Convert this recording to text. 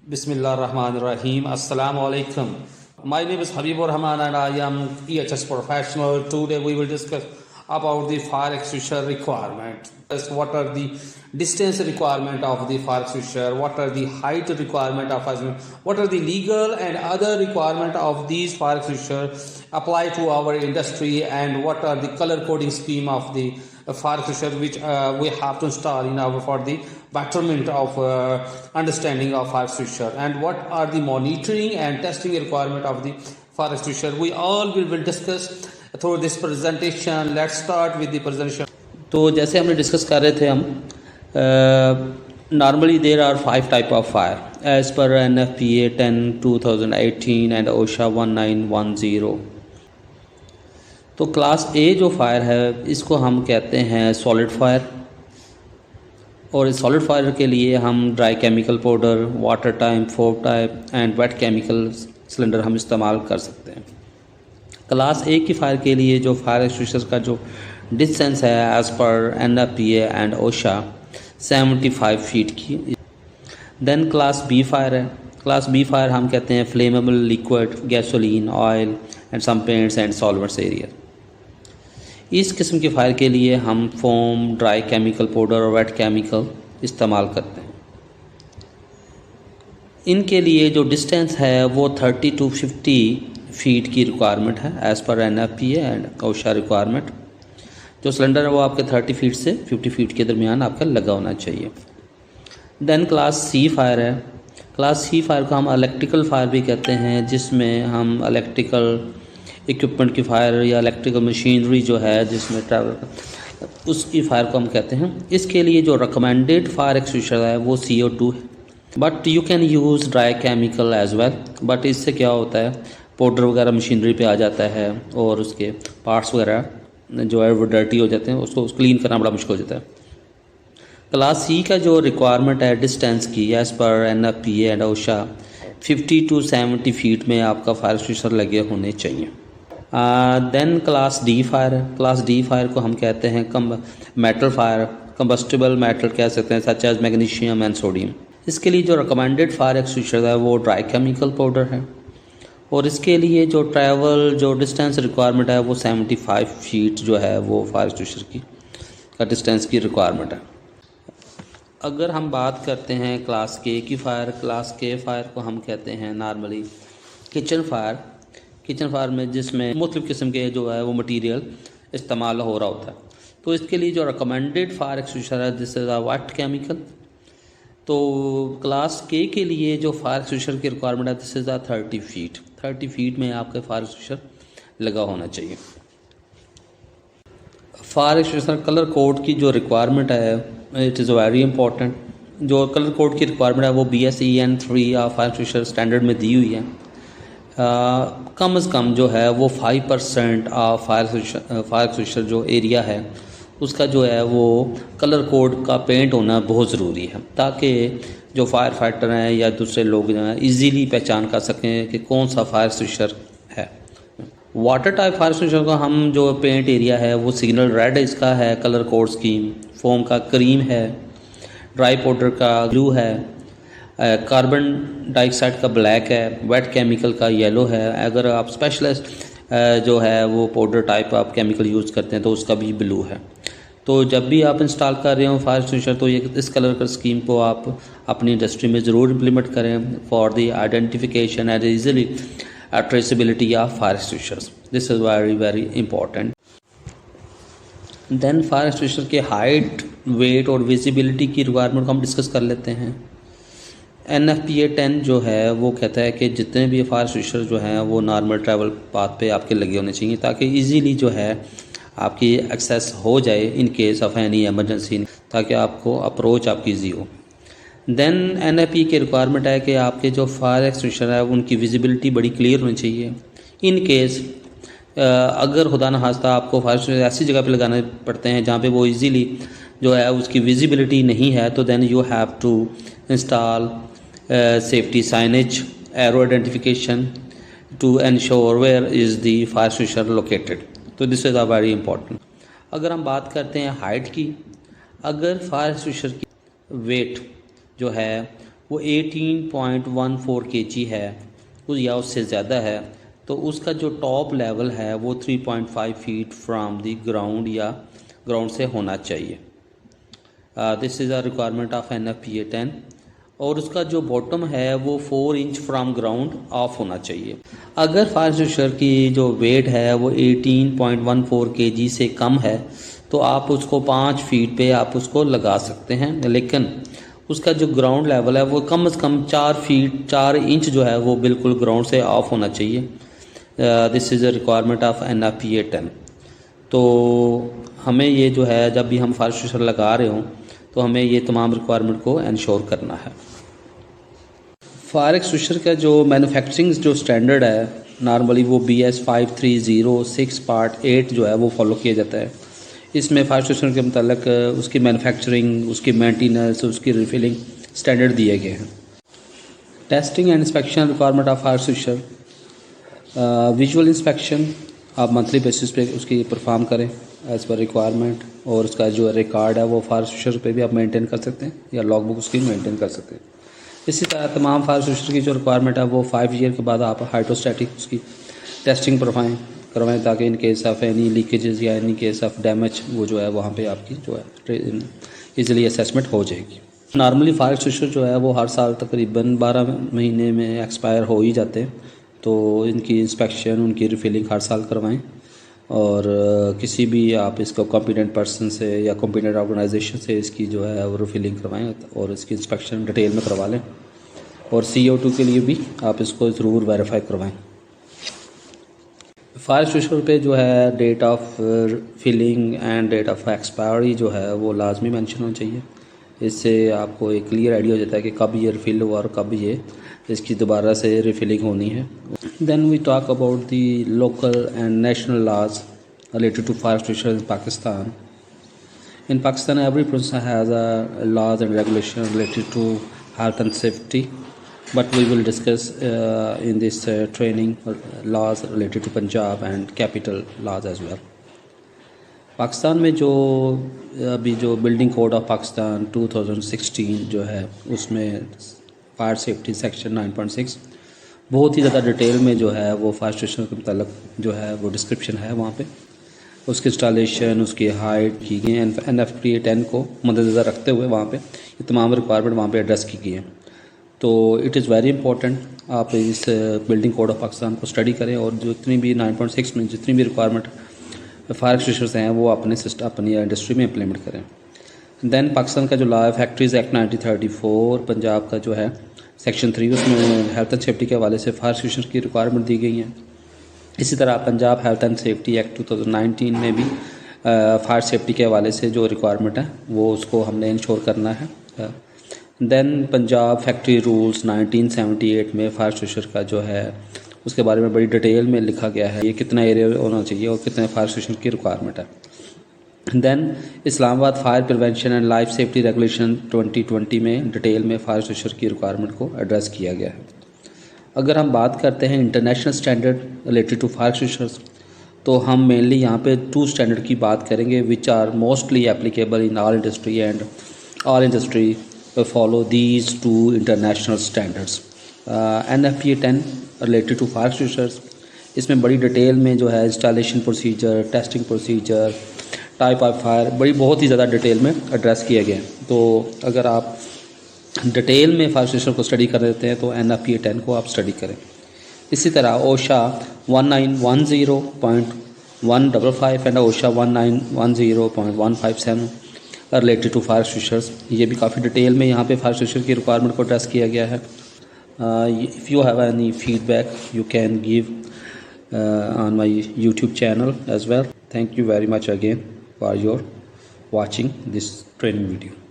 Bismillahirrahmanirrahim. Assalamu alaikum. My name is Habibur Rahman and I am EHS professional. Today we will discuss about the fire extinguisher requirement. What are the distance requirement of the fire extinguisher? What are the height requirement of fire extinguisher? What are the legal and other requirement of these fire extinguisher apply to our industry? And what are the color coding scheme of the fire extinguisher which we have to install in our for the betterment of understanding of fire extinguisher, and what are the monitoring and testing requirement of the fire extinguisher. We all will discuss through this presentation. Let's start with the presentation. तो जैसे हमने discuss कर रहे थे हम normally there are 5 type of fire as per NFPA 10/2018 and OSHA 1910. तो class ए जो fire है इसको हम कहते हैं सॉलिड फायर, और इस सॉलिड फायर के लिए हम dry chemical powder, water type, foam type and wait chemical cylinder हम इस्तेमाल कर सकते हैं। क्लास ए की फायर के लिए जो फायर एक्सटिंग्विशर का जो डिस्टेंस है as per NFPA and OSHA 75 feet की। देन क्लास बी फायर है। क्लास बी फायर हम कहते हैं flammable liquid, gasoline, oil and some paints and solvents area. इस किस्म की फायर के लिए हम फोम, ड्राई केमिकल पाउडर और वेट केमिकल इस्तेमाल करते हैं। इनके लिए जो डिस्टेंस है वो 30 to 50 फीट की रिक्वायरमेंट है as per NFPA and OSHA requirement. जो सिलेंडर है वो आपके 30 फीट से 50 फीट के दरमियान आपका लगा होना चाहिए। देन क्लास सी फायर है। क्लास सी फायर को हम इलेक्ट्रिकल फायर भी कहते हैं, जिसमें हम इलेक्ट्रिकल इक्विपमेंट की फायर या इलेक्ट्रिकल मशीनरी जो है जिसमें ट्रैवल, उसकी फायर को हम कहते हैं। इसके लिए जो रिकमेंडेड फायर एक्सटिंग्विशर है वो CO2 है, but you can use dry chemical as well. But इससे क्या होता है, पाउडर वगैरह मशीनरी पे आ जाता है और उसके पार्ट्स वगैरह जो है वो डर्टी हो जाते हैं, उसको क्लीन करना बड़ा मुश्किल हो जाता है। क्लास सी का जो रिक्वायरमेंट है डिस्टेंस की as per NFPA and OSHA 50 to 70 feet में आपका फायर एक्सटिंग्विशर लगे होने चाहिए। देन क्लास डी फायर है। क्लास डी फायर को हम कहते हैं मेटल फायर, कंबस्टिबल मेटल कह सकते हैं, such as magnesium and sodium. इसके लिए जो रिकमेंडेड फायर एक्सटिंग्विशर है वो ड्राई केमिकल पाउडर है, और इसके लिए जो ट्रैवल जो डिस्टेंस रिक्वायरमेंट है वो 75 फीट जो है वो फायर एक्सटिंग्विशर का डिस्टेंस की रिक्वायरमेंट है। अगर हम बात करते हैं क्लास के की फायर, क्लास के फायर को हम कहते हैं normally kitchen fire. Kitchen fire में जिसमें मुख्तलिफ़ किस्म के जो है वो मटीरियल इस्तेमाल हो रहा होता है। तो इसके लिए जो रिकमेंडेड फायर एक्सटिंग्विशर है this is a wait chemical. तो क्लास के लिए जो फायर एक्सटिंग्विशर की रिक्वायरमेंट है this is a 30 feet. 30 feet में आपका फायर एक्सटिंग्विशर लगा होना चाहिए। फायर एक्सटिंग्विशर कलर कोड की जो रिक्वायरमेंट है इट इज़ वेरी इंपॉर्टेंट। जो कलर कोड की रिक्वायरमेंट है वो BS-EN 3 या फायर एक्सटिंग्विशर स्टैंडर्ड में दी हुई है। कम से कम जो है वो 5% फायर एक्सटिंग्विशर जो एरिया है उसका जो है वो कलर कोड का पेंट होना बहुत ज़रूरी है, ताकि जो फायर फाइटर हैं या दूसरे लोग जो हैं ईज़िली पहचान कर सकें कि कौन सा फायर एक्सटिंग्विशर है। वाटर टाइप फायर एक्सटिंग्विशर का हम जो पेंट एरिया है वो सिग्नल रेड इसका है कलर कोड स्कीम, फोम का क्रीम है, ड्राई पाउडर का ब्लू है, कार्बन डाइऑक्साइड का ब्लैक है, वेट केमिकल का येलो है। अगर आप स्पेशलिस्ट जो है वो पाउडर टाइप आप केमिकल यूज़ करते हैं तो उसका भी ब्लू है। तो जब भी आप इंस्टॉल कर रहे हो फायर एक्सटिंग्विशर तो ये इस कलर का स्कीम को आप अपनी इंडस्ट्री में ज़रूर इम्प्लीमेंट करें for the identification and easily traceability of fire extinguishers. This is very very important. Then fire extinguisher के हाइट, वेट और विजिबिलिटी की रिक्वायरमेंट को हम डिस्कस कर लेते हैं। NFPA 10 जो है वो कहता है कि जितने भी फायर एक्सटिंग्विशर जो हैं वो नॉर्मल ट्रैवल पाथ पे आपके लगे होने चाहिए, ताकि इजीली जो है आपकी एक्सेस हो जाए in case of any emergency, ताकि आपको अप्रोच आपकी ईजी हो। देन NFPA की रिक्वायरमेंट है कि आपके जो फायर एक्सटिंग्विशर है उनकी विजिबिलिटी बड़ी क्लियर होनी चाहिए। इन केस अगर खुदा न खास्ता आपको फायर एक्सटिंग्विशर ऐसी जगह पे लगाने पड़ते हैं जहाँ पे वो इजीली जो है उसकी विजिबिलिटी नहीं है, तो then you have to install safety signage, arrow identification to ensure where is the fire extinguisher located. तो this is a very important. अगर हम बात करते हैं हाइट की, अगर फायर एक्सटिंग्विशर की वेट जो है वो 18.14 kg है या उससे ज़्यादा है, तो उसका जो टॉप लेवल है वो 3.5 फीट फ्राम द ग्राउंड या ग्राउंड से होना चाहिए। This is a requirement of NFPA 10। और उसका जो बॉटम है वो 4 इंच फ्राम ग्राउंड ऑफ होना चाहिए। अगर फायर एक्सटिंग्विशर की जो वेट है वो 18.14 kg से कम है तो आप उसको 5 फीट पे आप उसको लगा सकते हैं, लेकिन उसका जो ग्राउंड लेवल है वो कम से कम 4 इंच जो है वो बिल्कुल ग्राउंड से ऑफ होना चाहिए। This is a requirement of NFPA 10। तो हमें ये जो है जब भी हम फायर एक्सटिंग्विशर लगा रहे हों तो हमें ये तमाम रिक्वायरमेंट को इंश्योर करना है। फायर एक्सटिंग्विशर का जो मैन्युफैक्चरिंग जो स्टैंडर्ड है नॉर्मली वो BS 5306 पार्ट 8 जो है वो फॉलो किया जाता है। इसमें फायर एक्सटिंग्विशर के मतलब उसकी मैन्युफैक्चरिंग, उसकी मेंटेनेंस, उसकी रिफिलिंग स्टैंडर्ड दिए गए हैं। Testing and inspection requirement of fire extinguisher. Visual inspection आप मंथली बेसिस पे उसकी परफॉर्म करें एज़ पर रिक्वायरमेंट, और उसका जो रिकॉर्ड है वो फायर एक्सटिंग्विशर पे भी आप मेंटेन कर सकते हैं या लॉग बुक उसकी मेंटेन कर सकते हैं। इसी तरह तमाम फायर एक्सटिंग्विशर की जो रिक्वायरमेंट है वो 5 ईयर के बाद आप हाइड्रोस्टैटिक उसकी टेस्टिंग करवाएं ताकि in case of any leakages या इन केस ऑफ डैमेज वो जो है वहाँ पे आपकी जो है ईजिली असेसमेंट हो जाएगी। नॉर्मली फायर एक्सटिंग्विशर जो है वो हर साल तकरीबन 12 महीने में एक्सपायर हो ही जाते हैं, तो इनकी इंस्पेक्शन, उनकी रिफिलिंग हर साल करवाएं। और किसी भी आप इसको कॉम्पिटेंट पर्सन से या कॉम्पिटेंट ऑर्गेनाइजेशन से इसकी जो है वो रिफिलिंग करवाएं और इसकी इंस्पेक्शन डिटेल में करवा लें। और CO2 के लिए भी आप इसको ज़रूर वेरीफाई करवाएं। फायर एक्सटिंग्विशर पे जो है date of filling and date of expiry जो है वो लाजमी मेंशन होना चाहिए। इससे आपको एक क्लियर आइडिया हो जाता है कि कब ये रिफिल हुआ और कब ये इसकी दोबारा से रिफिलिंग होनी है। Then we talk about the local and national laws related to fire extinguisher in Pakistan. In Pakistan, every province has laws and regulations related to health and safety, but we will discuss in this training laws related to Punjab and capital laws as well. Pakistan में जो अभी जो building code of Pakistan 2016 जो है उसमें fire safety section 9.6 बहुत ही ज़्यादा डिटेल में जो है वो फायर एक्सटिंग्विशर के मतलब जो है वो डिस्क्रिप्शन है वहाँ पे, उसकी इंस्टॉलेशन, उसकी हाइट की गई है। NFPA 10 को मद्देनज़र रखते हुए वहाँ पे ये तमाम रिक्वायरमेंट वहाँ पे एड्रेस की गई है। तो इट इज़ वेरी इंपॉर्टेंट आप इस बिल्डिंग कोड ऑफ पाकिस्तान को स्टडी करें और जो इतनी भी 9.6 में जितनी भी रिक्वायरमेंट फायर एक्सटिंग्विशर्स हैं वो अपनी इंडस्ट्री में इम्प्लीमेंट करें। दैन पाकिस्तान का जो लॉ है फैक्ट्रीज़ एक्ट 1934, पंजाब का जो है सेक्शन 3 उसमें हेल्थ एंड सेफ्टी के हवाले से फायर एक्सटिंग्विशर की रिक्वायरमेंट दी गई हैं। इसी तरह Punjab health and safety act 2019 में भी फायर सेफ्टी के हवाले से जो रिक्वायरमेंट है वो उसको हमने इंश्योर करना है। देन पंजाब फैक्ट्री रूल्स 1978 में फायर एक्सटिंग्विशर का जो है उसके बारे में बड़ी डिटेल में लिखा गया है, ये कितना एरिया होना चाहिए और कितने फायर एक्सटिंग्विशर की रिक्वायरमेंट है। Then Islamabad fire prevention and life safety regulation 2020 में डिटेल में फायर एक्सटिंग्विशर की रिक्वायरमेंट को एड्रेस किया गया है। अगर हम बात करते हैं international standard related to fire extinguishers तो हम मेनली यहाँ पे 2 स्टैंडर्ड की बात करेंगे which are mostly applicable in all industry and all industry follow these 2 international standards. NFPA 10 related to fire extinguishers, इसमें बड़ी डिटेल में जो है installation procedure, testing procedure, type of fire बहुत ही ज़्यादा डिटेल में एड्रेस किया गया है। तो अगर आप डिटेल में फायर एक्सटिंग्विशर को स्टडी कर देते हैं तो NFPA 10 को आप स्टडी करें। इसी तरह OSHA 1910.155 and OSHA 1910.157 related to fire extinguishers, ये भी काफ़ी डिटेल में यहाँ पे फायर एक्सटिंग्विशर की रिक्वायरमेंट को एड्रेस किया गया है। If you have any feedback you can give on my YouTube channel as well. Thank you very much again for your watching this training video.